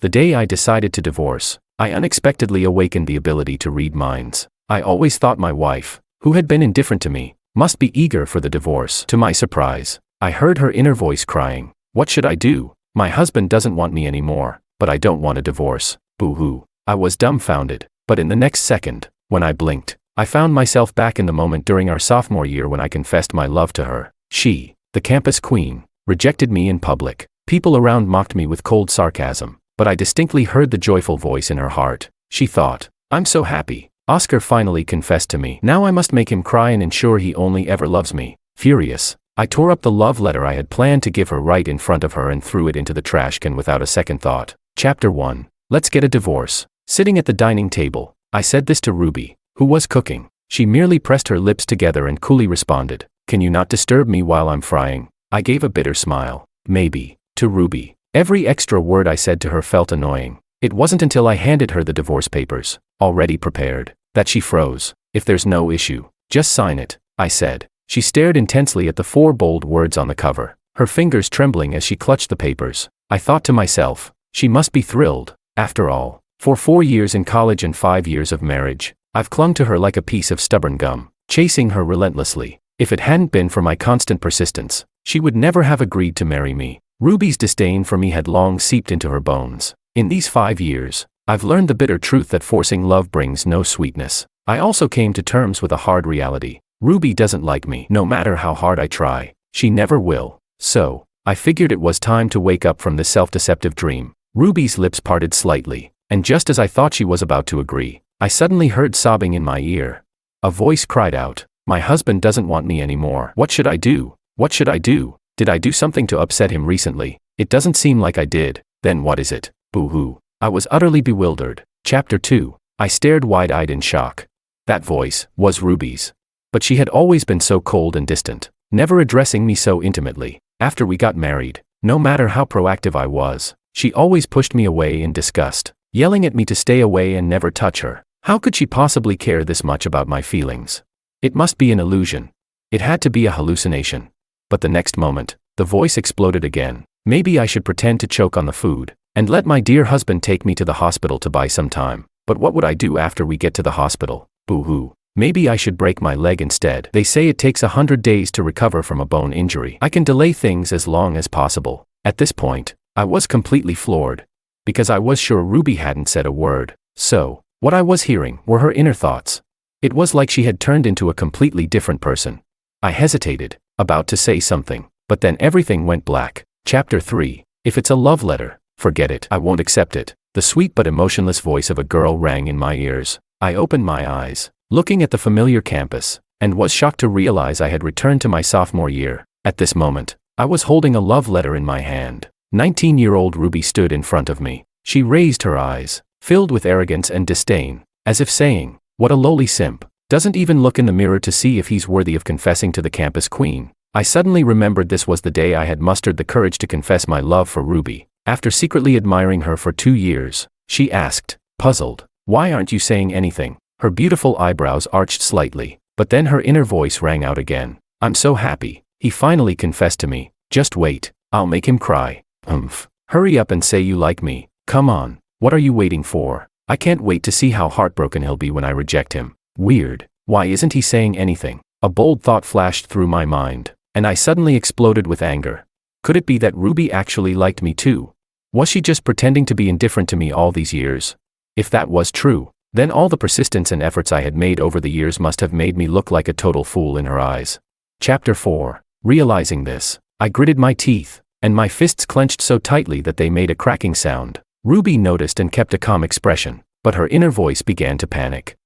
The day I decided to divorce, I unexpectedly awakened the ability to read minds. I always thought my wife, who had been indifferent to me, must be eager for the divorce. To my surprise, I heard her inner voice crying, "What should I do? My husband doesn't want me anymore, but I don't want a divorce. Boo-hoo." I was dumbfounded, but in the next second, when I blinked, I found myself back in the moment during our sophomore year when I confessed my love to her. She, the campus queen, rejected me in public. People around mocked me with cold sarcasm, but I distinctly heard the joyful voice in her heart. She thought, "I'm so happy. Oscar finally confessed to me. Now I must make him cry and ensure he only ever loves me." Furious, I tore up the love letter I had planned to give her right in front of her and threw it into the trash can without a second thought. Chapter 1. Let's get a divorce. Sitting at the dining table, I said this to Ruby, who was cooking. She merely pressed her lips together and coolly responded, "Can you not disturb me while I'm frying?" I gave a bitter smile. Maybe. To Ruby, every extra word I said to her felt annoying. It wasn't until I handed her the divorce papers, already prepared, that she froze. "If there's no issue, just sign it," I said. She stared intensely at the 4 bold words on the cover, her fingers trembling as she clutched the papers. I thought to myself, she must be thrilled. After all, for 4 years in college and 5 years of marriage, I've clung to her like a piece of stubborn gum, chasing her relentlessly. If it hadn't been for my constant persistence, she would never have agreed to marry me. Ruby's disdain for me had long seeped into her bones. In these 5 years, I've learned the bitter truth that forcing love brings no sweetness. I also came to terms with a hard reality. Ruby doesn't like me. No matter how hard I try, she never will. So, I figured it was time to wake up from this self-deceptive dream. Ruby's lips parted slightly, and just as I thought she was about to agree, I suddenly heard sobbing in my ear. A voice cried out, "My husband doesn't want me anymore. What should I do? What should I do? Did I do something to upset him recently? It doesn't seem like I did. Then what is it? Boo-hoo." I was utterly bewildered. Chapter 2. I stared wide-eyed in shock. That voice was Ruby's. But she had always been so cold and distant, never addressing me so intimately. After we got married, no matter how proactive I was, she always pushed me away in disgust, yelling at me to stay away and never touch her. How could she possibly care this much about my feelings? It must be an illusion. It had to be a hallucination. But the next moment, the voice exploded again. Maybe I should pretend to choke on the food, and let my dear husband take me to the hospital to buy some time. But what would I do after we get to the hospital? Boo-hoo. Maybe I should break my leg instead. They say it takes 100 days to recover from a bone injury. I can delay things as long as possible. At this point, I was completely floored, because I was sure Ruby hadn't said a word. So, what I was hearing were her inner thoughts. It was like she had turned into a completely different person. I hesitated, about to say something, but then everything went black. Chapter 3. If it's a love letter, forget it. I won't accept it. The sweet but emotionless voice of a girl rang in my ears. I opened my eyes, looking at the familiar campus, and was shocked to realize I had returned to my sophomore year. At this moment, I was holding a love letter in my hand. 19-year-old Ruby stood in front of me. She raised her eyes, filled with arrogance and disdain, as if saying, "What a lowly simp. Doesn't even look in the mirror to see if he's worthy of confessing to the campus queen." I suddenly remembered this was the day I had mustered the courage to confess my love for Ruby. After secretly admiring her for 2 years, she asked, puzzled, "Why aren't you saying anything?" Her beautiful eyebrows arched slightly, but then her inner voice rang out again. "I'm so happy. He finally confessed to me. Just wait. I'll make him cry." Humph. Hurry up and say you like me. Come on. What are you waiting for? I can't wait to see how heartbroken he'll be when I reject him. Weird. Why isn't he saying anything? A bold thought flashed through my mind, and I suddenly exploded with anger. Could it be that Ruby actually liked me too? Was she just pretending to be indifferent to me all these years? If that was true, then all the persistence and efforts I had made over the years must have made me look like a total fool in her eyes. Chapter 4. Realizing this, I gritted my teeth, and my fists clenched so tightly that they made a cracking sound. Ruby noticed and kept a calm expression, but her inner voice began to panic.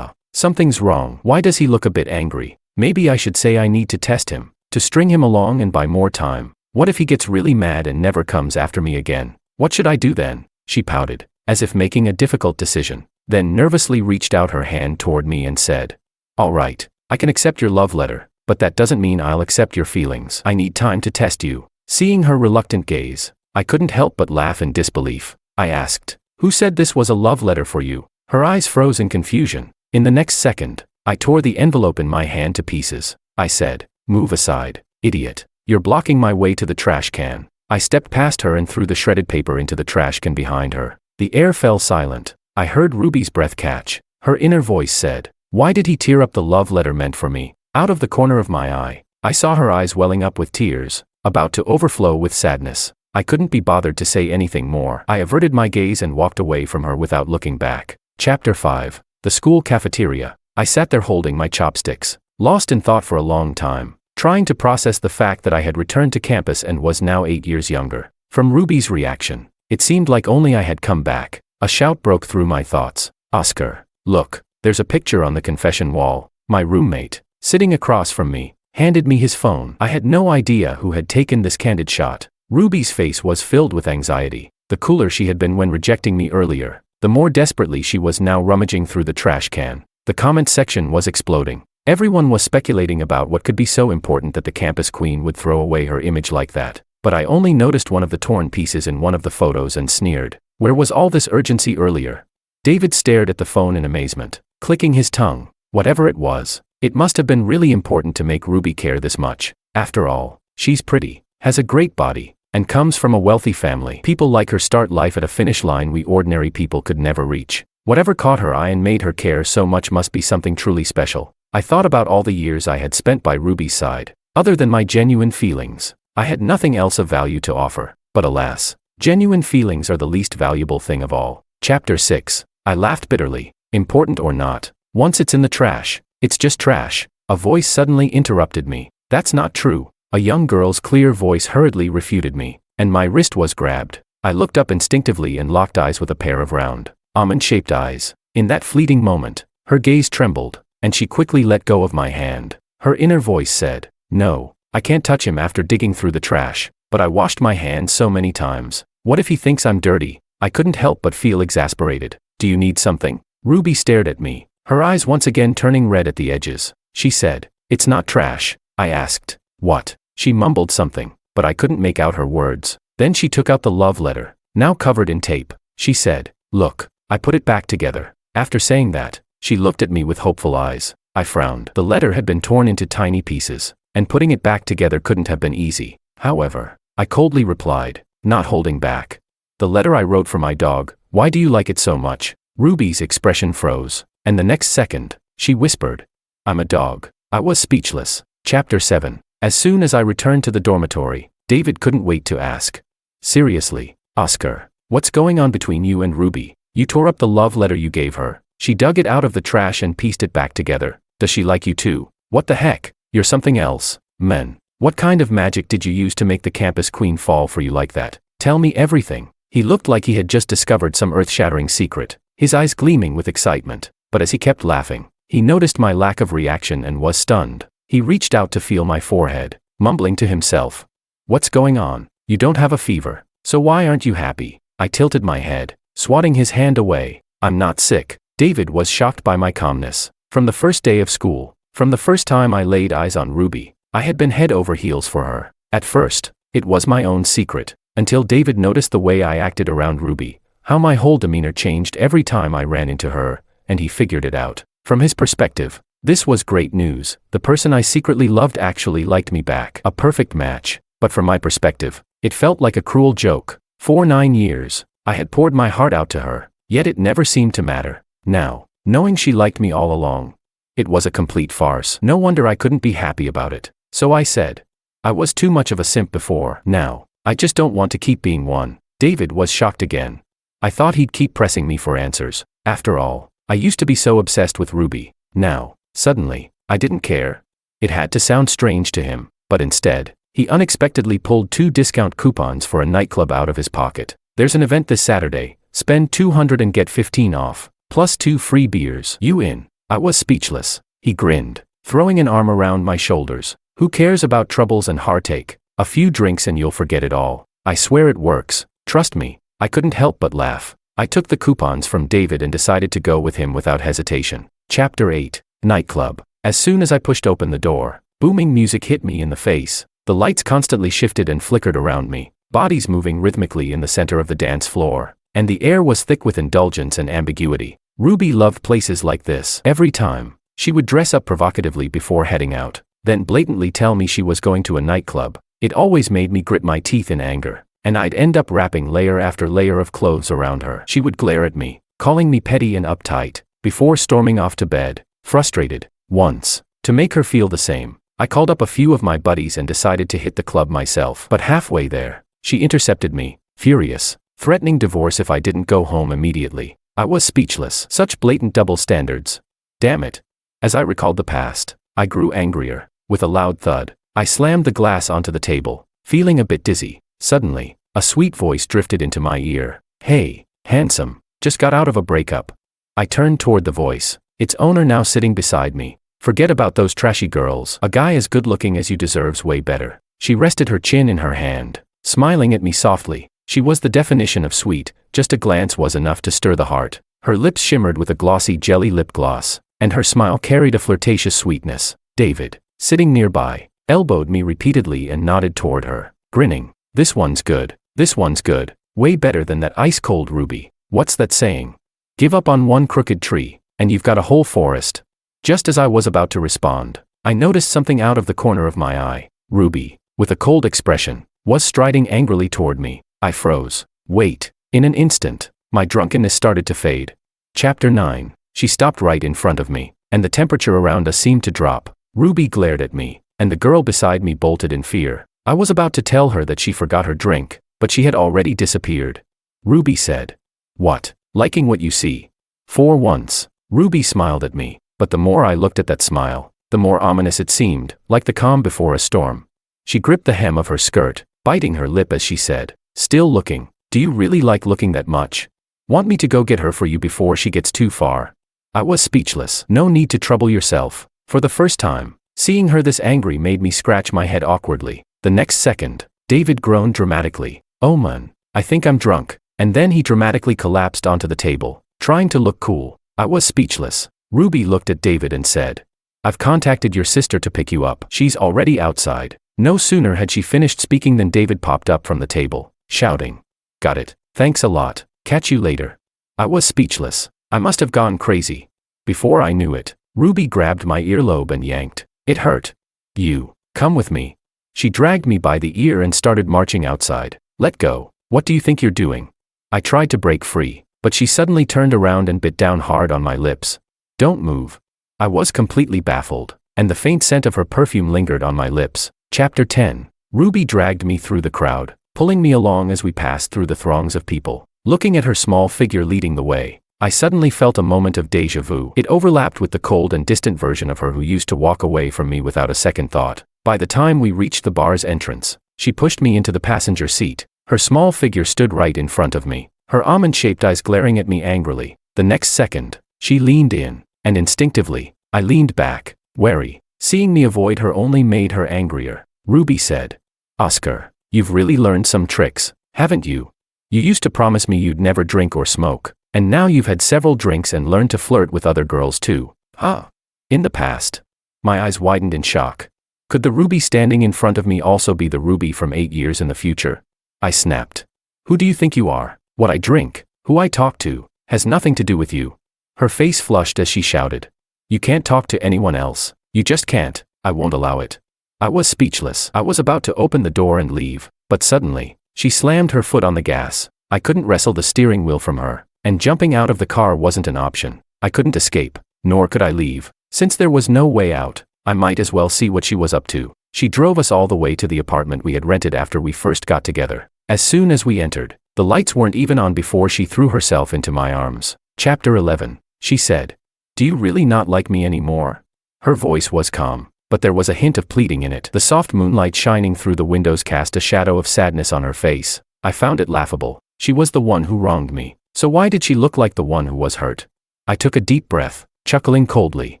Something's wrong. Why does he look a bit angry? Maybe I should say I need to test him, to string him along and buy more time. What if he gets really mad and never comes after me again? What should I do then? She pouted, as if making a difficult decision, then nervously reached out her hand toward me and said, "All right, I can accept your love letter, but that doesn't mean I'll accept your feelings. I need time to test you." Seeing her reluctant gaze, I couldn't help but laugh in disbelief. I asked, "Who said this was a love letter for you?" Her eyes froze in confusion. In the next second, I tore the envelope in my hand to pieces. I said, "Move aside, idiot. You're blocking my way to the trash can." I stepped past her and threw the shredded paper into the trash can behind her. The air fell silent. I heard Ruby's breath catch. Her inner voice said, "Why did he tear up the love letter meant for me?" Out of the corner of my eye, I saw her eyes welling up with tears, about to overflow with sadness. I couldn't be bothered to say anything more. I averted my gaze and walked away from her without looking back. Chapter 5. The school cafeteria. I sat there holding my chopsticks, lost in thought for a long time, trying to process the fact that I had returned to campus and was now 8 years younger. From Ruby's reaction, it seemed like only I had come back. A shout broke through my thoughts. "Oscar, look, there's a picture on the confession wall." My roommate, sitting across from me, handed me his phone. I had no idea who had taken this candid shot. Ruby's face was filled with anxiety. The cooler she had been when rejecting me earlier, the more desperately she was now rummaging through the trash can. The comment section was exploding. Everyone was speculating about what could be so important that the campus queen would throw away her image like that. But I only noticed one of the torn pieces in one of the photos and sneered. Where was all this urgency earlier? David stared at the phone in amazement, clicking his tongue. Whatever it was, it must have been really important to make Ruby care this much. After all, she's pretty, has a great body, and comes from a wealthy family. People like her start life at a finish line we ordinary people could never reach. Whatever caught her eye and made her care so much must be something truly special. I thought about all the years I had spent by Ruby's side. Other than my genuine feelings, I had nothing else of value to offer. But alas, genuine feelings are the least valuable thing of all. Chapter 6. I laughed bitterly. Important or not, once it's in the trash, it's just trash. A voice suddenly interrupted me. That's not true. A young girl's clear voice hurriedly refuted me, and my wrist was grabbed. I looked up instinctively and locked eyes with a pair of round, almond-shaped eyes. In that fleeting moment, her gaze trembled, and she quickly let go of my hand. Her inner voice said, "No, I can't touch him after digging through the trash." But I washed my hands so many times. What if he thinks I'm dirty? I couldn't help but feel exasperated. "Do you need something?" Ruby stared at me, her eyes once again turning red at the edges. She said, "It's not trash." I asked, "What?" She mumbled something, but I couldn't make out her words. Then she took out the love letter, now covered in tape. She said, "Look, I put it back together." After saying that, she looked at me with hopeful eyes. I frowned. The letter had been torn into tiny pieces, and putting it back together couldn't have been easy. However, I coldly replied, not holding back. "The letter I wrote for my dog. Why do you like it so much?" Ruby's expression froze, and the next second, she whispered, "I'm a dog." I was speechless. Chapter 7. As soon as I returned to the dormitory, David couldn't wait to ask, "Seriously, Oscar, what's going on between you and Ruby? You tore up the love letter you gave her. She dug it out of the trash and pieced it back together. Does she like you too? What the heck? You're something else, man. What kind of magic did you use to make the campus queen fall for you like that? Tell me everything." He looked like he had just discovered some earth-shattering secret, his eyes gleaming with excitement. But as he kept laughing, he noticed my lack of reaction and was stunned. He reached out to feel my forehead, mumbling to himself, "What's going on? You don't have a fever, so why aren't you happy?" I tilted my head, swatting his hand away. "I'm not sick." David was shocked by my calmness. From the first day of school, from the first time I laid eyes on Ruby, I had been head over heels for her. At first, it was my own secret, until David noticed the way I acted around Ruby, how my whole demeanor changed every time I ran into her, and he figured it out. From his perspective, this was great news. The person I secretly loved actually liked me back. A perfect match. But from my perspective, it felt like a cruel joke. For 9 years, I had poured my heart out to her, yet it never seemed to matter. Now, knowing she liked me all along, it was a complete farce. No wonder I couldn't be happy about it. So I said, "I was too much of a simp before. Now, I just don't want to keep being one." David was shocked again. I thought he'd keep pressing me for answers. After all, I used to be so obsessed with Ruby. Now, suddenly, I didn't care. It had to sound strange to him, but instead, he unexpectedly pulled 2 discount coupons for a nightclub out of his pocket. "There's an event this Saturday. Spend $200 and get 15 off, plus 2 free beers. You in?" I was speechless. He grinned, throwing an arm around my shoulders. "Who cares about troubles and heartache? A few drinks and you'll forget it all. I swear it works. Trust me." I couldn't help but laugh. I took the coupons from David and decided to go with him without hesitation. Chapter 8. Nightclub. As soon as I pushed open the door, booming music hit me in the face. The lights constantly shifted and flickered around me, bodies moving rhythmically in the center of the dance floor, and the air was thick with indulgence and ambiguity. Ruby loved places like this. Every time, she would dress up provocatively before heading out, then blatantly tell me she was going to a nightclub. It always made me grit my teeth in anger, and I'd end up wrapping layer after layer of clothes around her. She would glare at me, calling me petty and uptight, before storming off to bed, frustrated. Once, to make her feel the same, I called up a few of my buddies and decided to hit the club myself. But halfway there, she intercepted me, furious, threatening divorce if I didn't go home immediately. I was speechless. Such blatant double standards. Damn it. As I recalled the past, I grew angrier. With a loud thud, I slammed the glass onto the table, feeling a bit dizzy. Suddenly, a sweet voice drifted into my ear. "Hey, handsome, just got out of a breakup." I turned toward the voice, its owner now sitting beside me. "Forget about those trashy girls. A guy as good looking as you deserves way better." She rested her chin in her hand, smiling at me softly. She was the definition of sweet, just a glance was enough to stir the heart. Her lips shimmered with a glossy jelly lip gloss, and her smile carried a flirtatious sweetness. David, sitting nearby, elbowed me repeatedly and nodded toward her, grinning. "This one's good. This one's good. Way better than that ice-cold Ruby. What's that saying? Give up on one crooked tree, and you've got a whole forest." Just as I was about to respond, I noticed something out of the corner of my eye. Ruby, with a cold expression, was striding angrily toward me. I froze. Wait. In an instant, my drunkenness started to fade. Chapter 9. She stopped right in front of me, and the temperature around us seemed to drop. Ruby glared at me, and the girl beside me bolted in fear. I was about to tell her that she forgot her drink, but she had already disappeared. Ruby said, "What? Liking what you see?" For once, Ruby smiled at me, but the more I looked at that smile, the more ominous it seemed, like the calm before a storm. She gripped the hem of her skirt, biting her lip as she said, "Still looking? Do you really like looking that much? Want me to go get her for you before she gets too far?" I was speechless. "No need to trouble yourself." For the first time, seeing her this angry made me scratch my head awkwardly. The next second, David groaned dramatically. "Oh man, I think I'm drunk." And then he dramatically collapsed onto the table, trying to look cool. I was speechless. Ruby looked at David and said, "I've contacted your sister to pick you up. She's already outside." No sooner had she finished speaking than David popped up from the table, shouting, "Got it. Thanks a lot. Catch you later." I was speechless. I must have gone crazy. Before I knew it, Ruby grabbed my earlobe and yanked. It hurt. "You, come with me." She dragged me by the ear and started marching outside. "Let go. What do you think you're doing?" I tried to break free, but she suddenly turned around and bit down hard on my lips. "Don't move." I was completely baffled, and the faint scent of her perfume lingered on my lips. Chapter 10. Ruby dragged me through the crowd, pulling me along as we passed through the throngs of people. Looking at her small figure leading the way, I suddenly felt a moment of déjà vu. It overlapped with the cold and distant version of her who used to walk away from me without a second thought. By the time we reached the bar's entrance, she pushed me into the passenger seat. Her small figure stood right in front of me, her almond-shaped eyes glaring at me angrily. The next second, she leaned in, and instinctively, I leaned back, wary. Seeing me avoid her only made her angrier. Ruby said, "Oscar, you've really learned some tricks, haven't you? You used to promise me you'd never drink or smoke, and now you've had several drinks and learned to flirt with other girls too, huh?" In the past. My eyes widened in shock. Could the Ruby standing in front of me also be the Ruby from 8 years in the future? I snapped. "Who do you think you are? What I drink, who I talk to, has nothing to do with you." Her face flushed as she shouted, "You can't talk to anyone else. You just can't. I won't allow it." I was speechless. I was about to open the door and leave, but suddenly, she slammed her foot on the gas. I couldn't wrestle the steering wheel from her, and jumping out of the car wasn't an option. I couldn't escape, nor could I leave. Since there was no way out, I might as well see what she was up to. She drove us all the way to the apartment we had rented after we first got together. As soon as we entered, the lights weren't even on before she threw herself into my arms. Chapter 11. She said, "Do you really not like me anymore?" Her voice was calm, but there was a hint of pleading in it. The soft moonlight shining through the windows cast a shadow of sadness on her face. I found it laughable. She was the one who wronged me, so why did she look like the one who was hurt? I took a deep breath, chuckling coldly.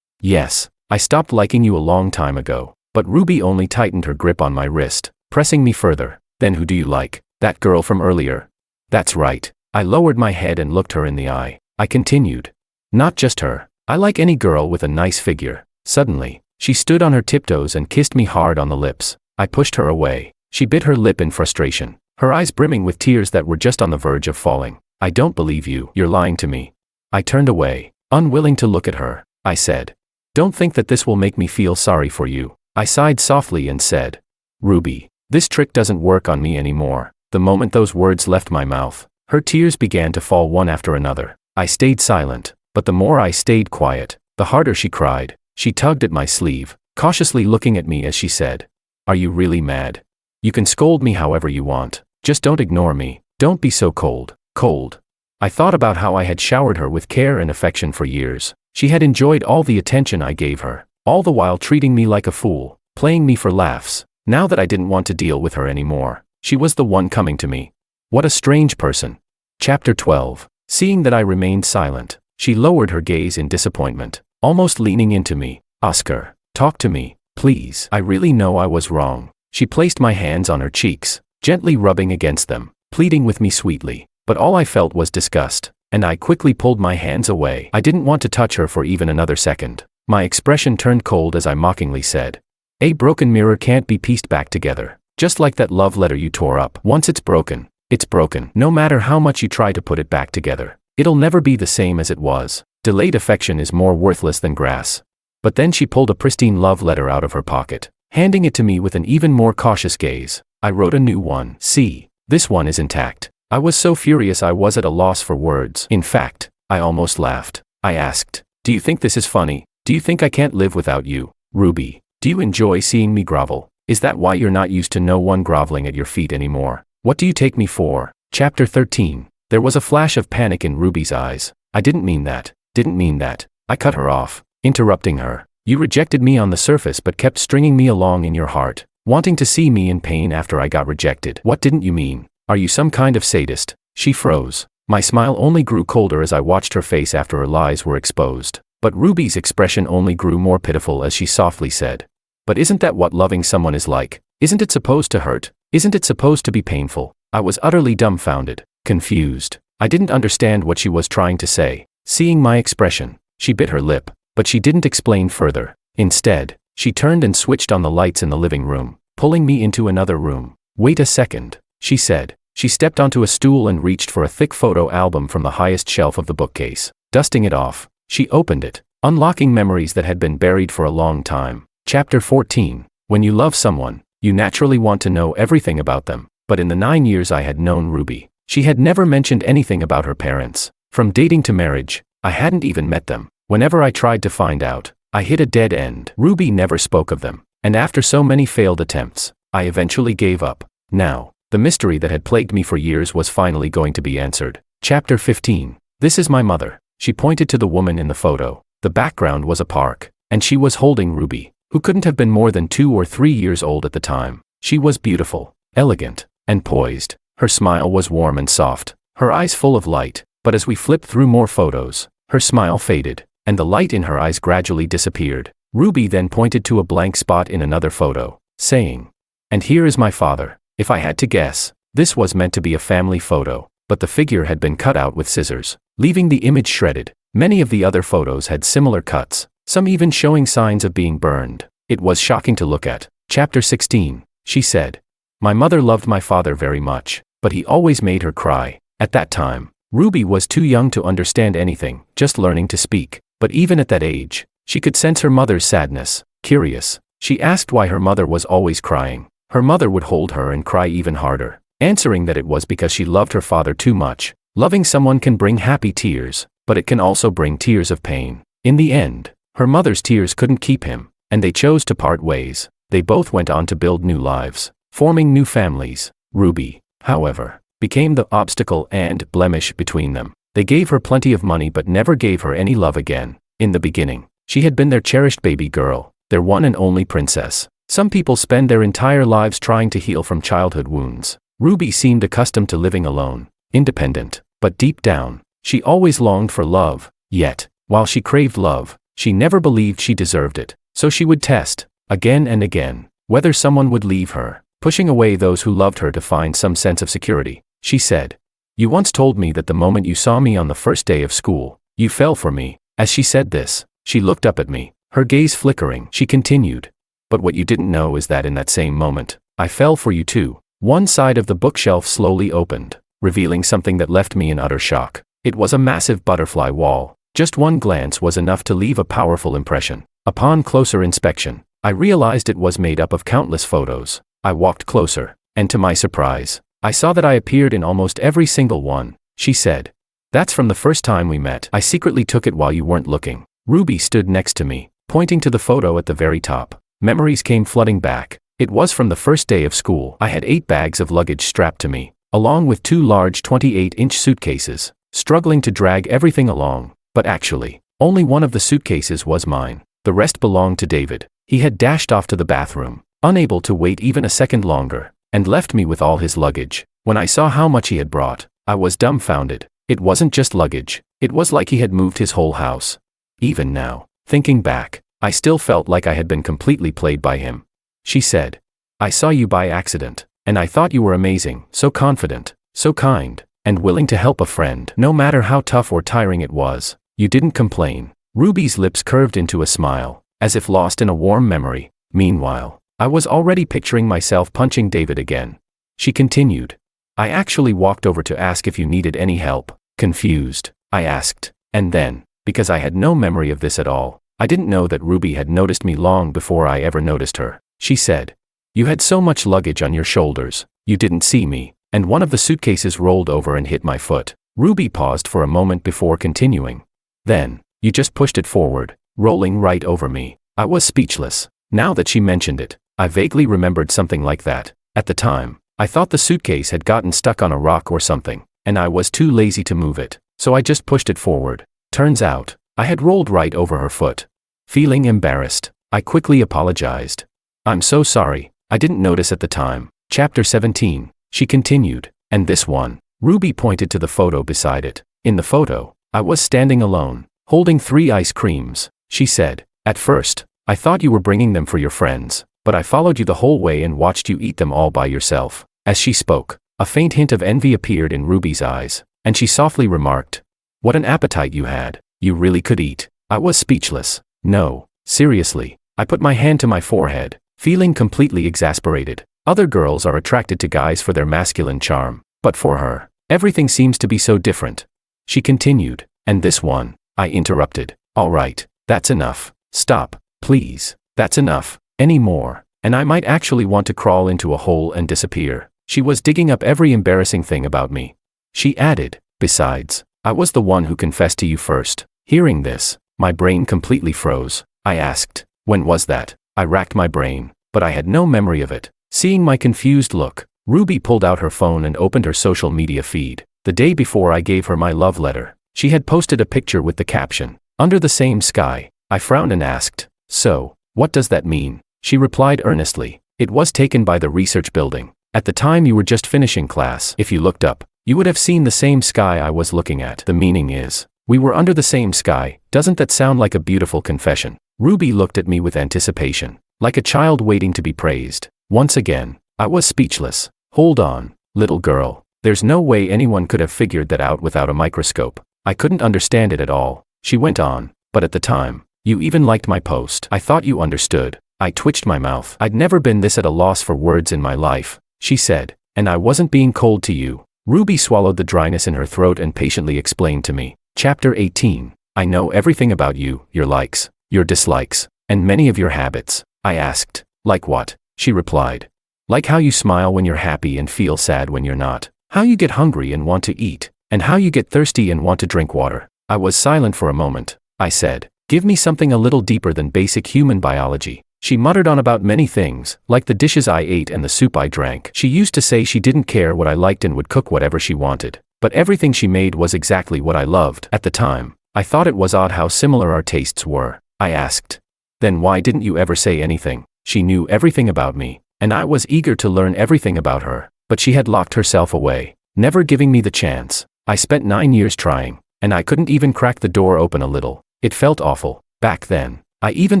"Yes, I stopped liking you a long time ago." But Ruby only tightened her grip on my wrist, pressing me further. "Then who do you like? That girl from earlier?" "That's right." I lowered my head and looked her in the eye. I continued, "Not just her. I like any girl with a nice figure." Suddenly, she stood on her tiptoes and kissed me hard on the lips. I pushed her away. She bit her lip in frustration, her eyes brimming with tears that were just on the verge of falling. "I don't believe you. You're lying to me." I turned away, unwilling to look at her. I said, "Don't think that this will make me feel sorry for you." I sighed softly and said, "Ruby, This trick doesn't work on me anymore. The moment those words left my mouth, her tears began to fall one after another. I stayed silent, but the more I stayed quiet, the harder she cried. She tugged at my sleeve, cautiously looking at me as she said, "Are you really mad? You can scold me however you want. Just don't ignore me. Don't be so cold." Cold. I thought about how I had showered her with care and affection for years. She had enjoyed all the attention I gave her, all the while treating me like a fool, playing me for laughs. Now that I didn't want to deal with her anymore, she was the one coming to me. What a strange person. Chapter 12. Seeing that I remained silent, she lowered her gaze in disappointment, almost leaning into me. "Oscar, talk to me, please. I really know I was wrong." She placed my hands on her cheeks, gently rubbing against them, pleading with me sweetly. But all I felt was disgust, and I quickly pulled my hands away. I didn't want to touch her for even another second. My expression turned cold as I mockingly said, "A broken mirror can't be pieced back together. Just like that love letter you tore up. Once it's broken, it's broken. No matter how much you try to put it back together, it'll never be the same as it was. Delayed affection is more worthless than grass." But then she pulled a pristine love letter out of her pocket, handing it to me with an even more cautious gaze. "I wrote a new one. See, this one is intact." I was so furious I was at a loss for words. In fact, I almost laughed. I asked, "Do you think this is funny? Do you think I can't live without you? Ruby, do you enjoy seeing me grovel? Is that why you're not used to no one groveling at your feet anymore? What do you take me for?" Chapter 13. There was a flash of panic in Ruby's eyes. "I didn't mean that. Didn't mean that." I cut her off, interrupting her. "You rejected me on the surface but kept stringing me along in your heart, wanting to see me in pain after I got rejected. What didn't you mean? Are you some kind of sadist?" She froze. My smile only grew colder as I watched her face after her lies were exposed. But Ruby's expression only grew more pitiful as she softly said, "But isn't that what loving someone is like? Isn't it supposed to hurt? Isn't it supposed to be painful?" I was utterly dumbfounded, confused. I didn't understand what she was trying to say. Seeing my expression, she bit her lip, but she didn't explain further. Instead, she turned and switched on the lights in the living room, pulling me into another room. "Wait a second," she said. She stepped onto a stool and reached for a thick photo album from the highest shelf of the bookcase. Dusting it off, she opened it, unlocking memories that had been buried for a long time. Chapter 14. When you love someone, you naturally want to know everything about them. But in the 9 years I had known Ruby, she had never mentioned anything about her parents. From dating to marriage, I hadn't even met them. Whenever I tried to find out, I hit a dead end. Ruby never spoke of them, and after so many failed attempts, I eventually gave up. Now, the mystery that had plagued me for years was finally going to be answered. Chapter 15. This is my mother. She pointed to the woman in the photo. The background was a park, and she was holding Ruby, who couldn't have been more than 2 or 3 years old at the time. She was beautiful, elegant, and poised. Her smile was warm and soft, her eyes full of light. But as we flipped through more photos, her smile faded, and the light in her eyes gradually disappeared. Ruby then pointed to a blank spot in another photo, saying, "And here is my father." If I had to guess, this was meant to be a family photo, but the figure had been cut out with scissors, leaving the image shredded. Many of the other photos had similar cuts, some even showing signs of being burned. It was shocking to look at. Chapter 16. She said, "My mother loved my father very much, but he always made her cry." At that time, Ruby was too young to understand anything, just learning to speak. But even at that age, she could sense her mother's sadness. Curious, she asked why her mother was always crying. Her mother would hold her and cry even harder, answering that it was because she loved her father too much. Loving someone can bring happy tears, but it can also bring tears of pain. In the end, her mother's tears couldn't keep him, and they chose to part ways. They both went on to build new lives, forming new families. Ruby, however, became the obstacle and blemish between them. They gave her plenty of money but never gave her any love again. In the beginning, she had been their cherished baby girl, their one and only princess. Some people spend their entire lives trying to heal from childhood wounds. Ruby seemed accustomed to living alone, independent, but deep down, she always longed for love. Yet, while she craved love, she never believed she deserved it. So she would test, again and again, whether someone would leave her, pushing away those who loved her to find some sense of security. She said, "You once told me that the moment you saw me on the first day of school, you fell for me." As she said this, she looked up at me, her gaze flickering. She continued, "But what you didn't know is that in that same moment, I fell for you too." One side of the bookshelf slowly opened, revealing something that left me in utter shock. It was a massive butterfly wall. Just one glance was enough to leave a powerful impression. Upon closer inspection, I realized it was made up of countless photos. I walked closer, and to my surprise, I saw that I appeared in almost every single one. She said, "That's from the first time we met. I secretly took it while you weren't looking." Ruby stood next to me, pointing to the photo at the very top. Memories came flooding back. It was from the first day of school. I had 8 bags of luggage strapped to me, along with 2 large 28-inch suitcases, struggling to drag everything along. But actually, only one of the suitcases was mine. The rest belonged to David. He had dashed off to the bathroom, unable to wait even a second longer, and left me with all his luggage. When I saw how much he had brought, I was dumbfounded. It wasn't just luggage. It was like he had moved his whole house. Even now, thinking back, I still felt like I had been completely played by him. She said, "I saw you by accident, and I thought you were amazing, so confident, so kind, and willing to help a friend. No matter how tough or tiring it was, you didn't complain." Ruby's lips curved into a smile, as if lost in a warm memory. Meanwhile, I was already picturing myself punching David again. She continued, "I actually walked over to ask if you needed any help." Confused, I asked, and then, because I had no memory of this at all, I didn't know that Ruby had noticed me long before I ever noticed her. She said, "You had so much luggage on your shoulders, you didn't see me," and one of the suitcases rolled over and hit my foot. Ruby paused for a moment before continuing. "Then, you just pushed it forward, rolling right over me." I was speechless. Now that she mentioned it, I vaguely remembered something like that. At the time, I thought the suitcase had gotten stuck on a rock or something, and I was too lazy to move it, so I just pushed it forward. Turns out, I had rolled right over her foot. Feeling embarrassed, I quickly apologized. "I'm so sorry, I didn't notice at the time." Chapter 17, she continued, "And this one." Ruby pointed to the photo beside it. In the photo, I was standing alone, holding 3 ice creams. She said, "At first, I thought you were bringing them for your friends, but I followed you the whole way and watched you eat them all by yourself." As she spoke, a faint hint of envy appeared in Ruby's eyes, and she softly remarked, "What an appetite you had. You really could eat." I was speechless. No, seriously. I put my hand to my forehead, feeling completely exasperated. Other girls are attracted to guys for their masculine charm, but for her, everything seems to be so different. She continued, "And this one," I interrupted. "All right, that's enough. Stop, please. That's enough. Any more, and I might actually want to crawl into a hole and disappear." She was digging up every embarrassing thing about me. She added, "Besides, I was the one who confessed to you first." Hearing this, my brain completely froze. I asked, "When was that?" I racked my brain, but I had no memory of it. Seeing my confused look, Ruby pulled out her phone and opened her social media feed. The day before I gave her my love letter, she had posted a picture with the caption, "Under the same sky." I frowned and asked, "So, what does that mean?" She replied earnestly, "It was taken by the research building. At the time you were just finishing class. If you looked up, you would have seen the same sky I was looking at. The meaning is, we were under the same sky. Doesn't that sound like a beautiful confession?" Ruby looked at me with anticipation, like a child waiting to be praised. Once again, I was speechless. "Hold on, little girl. There's no way anyone could have figured that out without a microscope. I couldn't understand it at all." She went on, "But at the time, you even liked my post. I thought you understood." I twitched my mouth. I'd never been this at a loss for words in my life. She said, "And I wasn't being cold to you." Ruby swallowed the dryness in her throat and patiently explained to me. Chapter 18, I know everything about you, your likes, your dislikes, and many of your habits. I asked, "Like what?" She replied, "Like how you smile when you're happy and feel sad when you're not. How you get hungry and want to eat, and how you get thirsty and want to drink water." I was silent for a moment. I said, "Give me something a little deeper than basic human biology." She muttered on about many things, like the dishes I ate and the soup I drank. She used to say she didn't care what I liked and would cook whatever she wanted, but everything she made was exactly what I loved. At the time, I thought it was odd how similar our tastes were. I asked, "Then why didn't you ever say anything?" She knew everything about me, and I was eager to learn everything about her, but she had locked herself away, never giving me the chance. I spent 9 years trying, and I couldn't even crack the door open a little. It felt awful. Back then, I even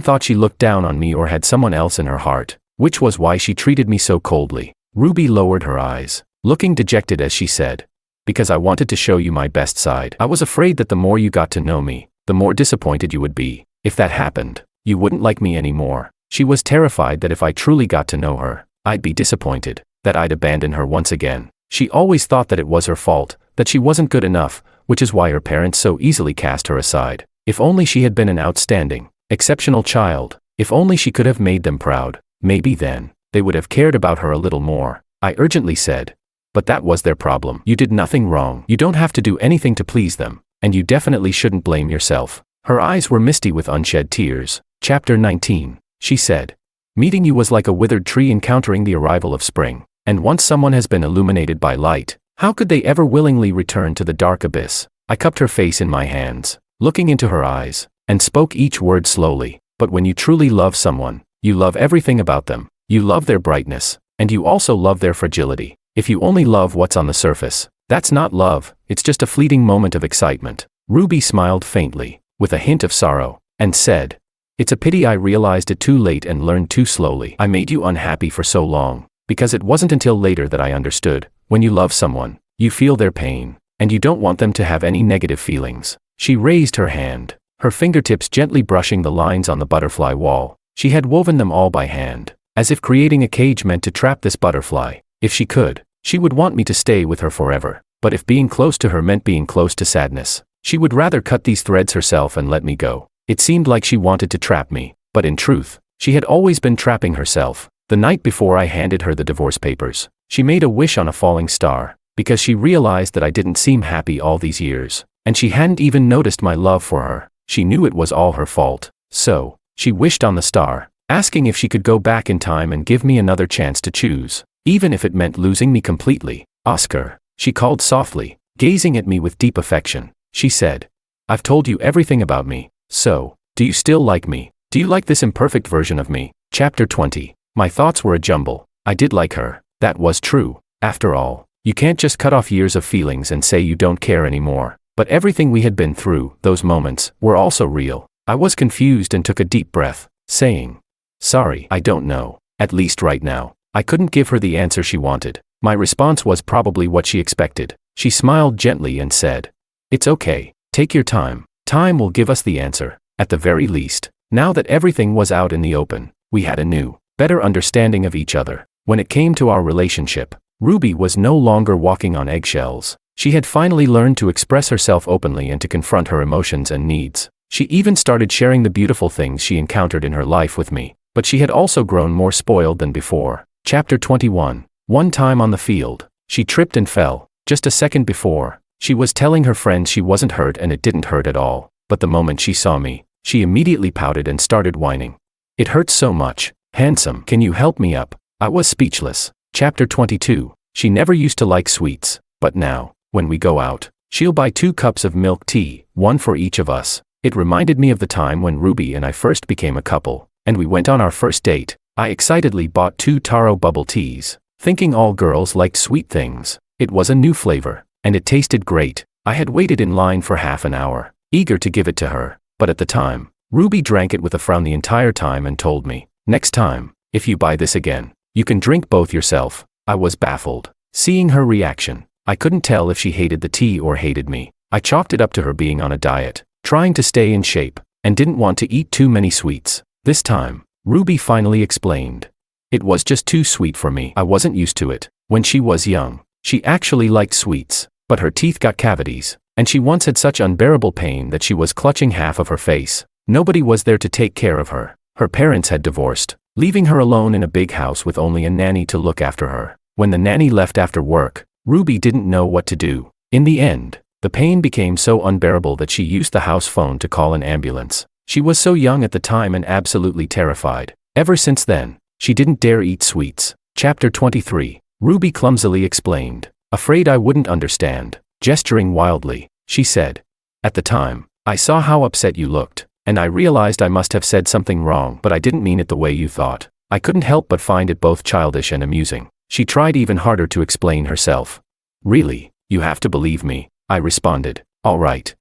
thought she looked down on me or had someone else in her heart, which was why she treated me so coldly. Ruby lowered her eyes, looking dejected as she said, "Because I wanted to show you my best side. I was afraid that the more you got to know me, the more disappointed you would be. If that happened, you wouldn't like me anymore." She was terrified that if I truly got to know her, I'd be disappointed, that I'd abandon her once again. She always thought that it was her fault, that she wasn't good enough, which is why her parents so easily cast her aside. If only she had been an outstanding, exceptional child, if only she could have made them proud, maybe then, they would have cared about her a little more, I urgently said. But that was their problem. You did nothing wrong. You don't have to do anything to please them, and you definitely shouldn't blame yourself. Her eyes were misty with unshed tears. Chapter 19. She said, meeting you was like a withered tree encountering the arrival of spring, and once someone has been illuminated by light, how could they ever willingly return to the dark abyss? I cupped her face in my hands, looking into her eyes, and spoke each word slowly. But when you truly love someone, you love everything about them. You love their brightness, and you also love their fragility. If you only love what's on the surface, that's not love, it's just a fleeting moment of excitement. Ruby smiled faintly, with a hint of sorrow, and said, it's a pity I realized it too late and learned too slowly. I made you unhappy for so long, because it wasn't until later that I understood. When you love someone, you feel their pain, and you don't want them to have any negative feelings. She raised her hand, her fingertips gently brushing the lines on the butterfly wall. She had woven them all by hand, as if creating a cage meant to trap this butterfly. If she could, she would want me to stay with her forever. But if being close to her meant being close to sadness, she would rather cut these threads herself and let me go. It seemed like she wanted to trap me, but in truth, she had always been trapping herself. The night before I handed her the divorce papers, she made a wish on a falling star, because she realized that I didn't seem happy all these years, and she hadn't even noticed my love for her. She knew it was all her fault. So, she wished on the star, asking if she could go back in time and give me another chance to choose, even if it meant losing me completely. Oscar, she called softly, gazing at me with deep affection. She said, I've told you everything about me. So, do you still like me? Do you like this imperfect version of me? Chapter 20. My thoughts were a jumble. I did like her. That was true. After all, you can't just cut off years of feelings and say you don't care anymore. But everything we had been through, those moments, were also real. I was confused and took a deep breath, saying, sorry, I don't know. At least right now. I couldn't give her the answer she wanted. My response was probably what she expected. She smiled gently and said, it's okay. Take your time. Time will give us the answer, at the very least. Now that everything was out in the open, we had a new, better understanding of each other. When it came to our relationship, Ruby was no longer walking on eggshells. She had finally learned to express herself openly and to confront her emotions and needs. She even started sharing the beautiful things she encountered in her life with me, but she had also grown more spoiled than before. Chapter 21. One time on the field, she tripped and fell. Just a second before, she was telling her friends she wasn't hurt and it didn't hurt at all. But the moment she saw me, she immediately pouted and started whining. It hurts so much. Handsome, can you help me up? I was speechless. Chapter 22. She never used to like sweets, but now, when we go out, she'll buy 2 cups of milk tea, one for each of us. It reminded me of the time when Ruby and I first became a couple, and we went on our first date. I excitedly bought 2 taro bubble teas, thinking all girls liked sweet things. It was a new flavor, and it tasted great. I had waited in line for half an hour, eager to give it to her, but at the time, Ruby drank it with a frown the entire time and told me, next time, if you buy this again, you can drink both yourself. I was baffled. Seeing her reaction, I couldn't tell if she hated the tea or hated me. I chalked it up to her being on a diet, trying to stay in shape, and didn't want to eat too many sweets. This time, Ruby finally explained. It was just too sweet for me. I wasn't used to it. When she was young, she actually liked sweets, but her teeth got cavities, and she once had such unbearable pain that she was clutching half of her face. Nobody was there to take care of her. Her parents had divorced, leaving her alone in a big house with only a nanny to look after her. When the nanny left after work, Ruby didn't know what to do. In the end, the pain became so unbearable that she used the house phone to call an ambulance. She was so young at the time and absolutely terrified. Ever since then, she didn't dare eat sweets. Chapter 23. Ruby clumsily explained. Afraid I wouldn't understand. Gesturing wildly, she said, at the time, I saw how upset you looked, and I realized I must have said something wrong, but I didn't mean it the way you thought. I couldn't help but find it both childish and amusing. She tried even harder to explain herself. Really, you have to believe me, I responded. All right,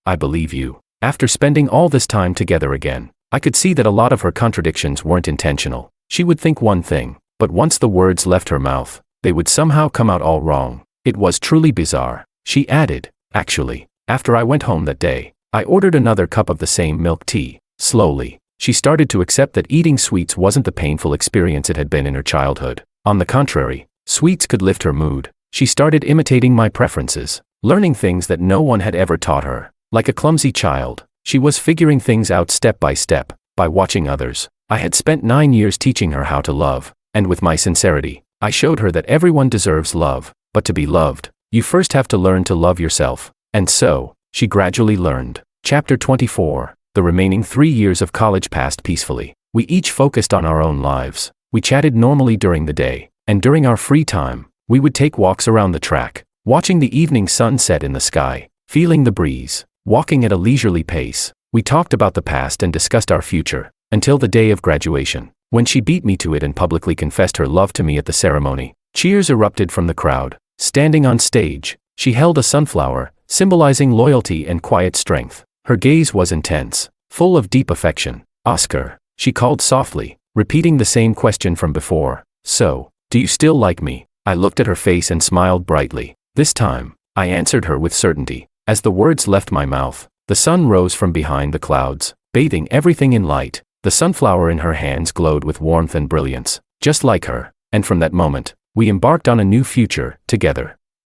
I believe you. After spending all this time together again, I could see that a lot of her contradictions weren't intentional. She would think one thing, but once the words left her mouth, they would somehow come out all wrong. It was truly bizarre. She added, actually, after I went home that day, I ordered another cup of the same milk tea. Slowly, she started to accept that eating sweets wasn't the painful experience it had been in her childhood. On the contrary, sweets could lift her mood. She started imitating my preferences, learning things that no one had ever taught her. Like a clumsy child, she was figuring things out step by step, by watching others. I had spent 9 years teaching her how to love, and with my sincerity, I showed her that everyone deserves love, but to be loved, you first have to learn to love yourself. And so, she gradually learned. Chapter 24. The remaining 3 years of college passed peacefully. We each focused on our own lives. We chatted normally during the day, and during our free time, we would take walks around the track, watching the evening sun set in the sky, feeling the breeze, walking at a leisurely pace. We talked about the past and discussed our future, until the day of graduation, when she beat me to it and publicly confessed her love to me at the ceremony. Cheers erupted from the crowd. Standing on stage, she held a sunflower, symbolizing loyalty and quiet strength. Her gaze was intense, full of deep affection. "Oscar," she called softly, repeating the same question from before. "So, do you still like me?" I looked at her face and smiled brightly. This time, I answered her with certainty. As the words left my mouth, the sun rose from behind the clouds, bathing everything in light. The sunflower in her hands glowed with warmth and brilliance, just like her, and from that moment, we embarked on a new future, together.